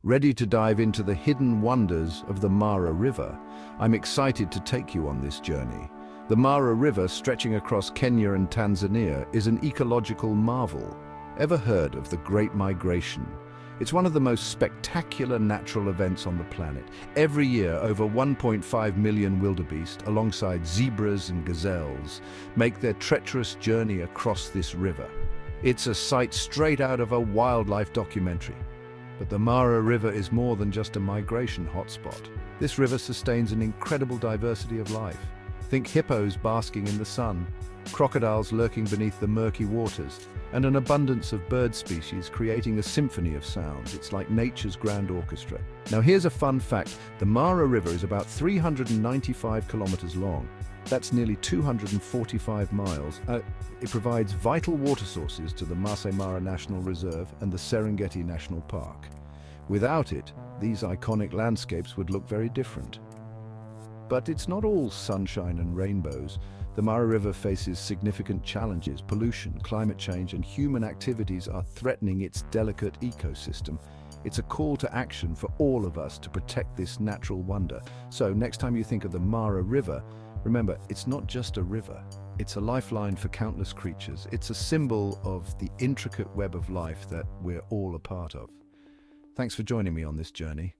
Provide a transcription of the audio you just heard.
Ready to dive into the hidden wonders of the Mara River? I'm excited to take you on this journey. The Mara River, stretching across Kenya and Tanzania, is an ecological marvel. Ever heard of the Great Migration? It's one of the most spectacular natural events on the planet. Every year, over 1.5 million wildebeest, alongside zebras and gazelles, make their treacherous journey across this river. It's a sight straight out of a wildlife documentary. But the Mara River is more than just a migration hotspot. This river sustains an incredible diversity of life. Think hippos basking in the sun, crocodiles lurking beneath the murky waters, and an abundance of bird species creating a symphony of sounds. It's like nature's grand orchestra. Now here's a fun fact. The Mara River is about 395 kilometers long. That's nearly 245 miles. It provides vital water sources to the Maasai Mara National Reserve and the Serengeti National Park. Without it, these iconic landscapes would look very different. But it's not all sunshine and rainbows. The Mara River faces significant challenges. Pollution, climate change, and human activities are threatening its delicate ecosystem. It's a call to action for all of us to protect this natural wonder. So next time you think of the Mara River, remember, it's not just a river. It's a lifeline for countless creatures. It's a symbol of the intricate web of life that we're all a part of. Thanks for joining me on this journey.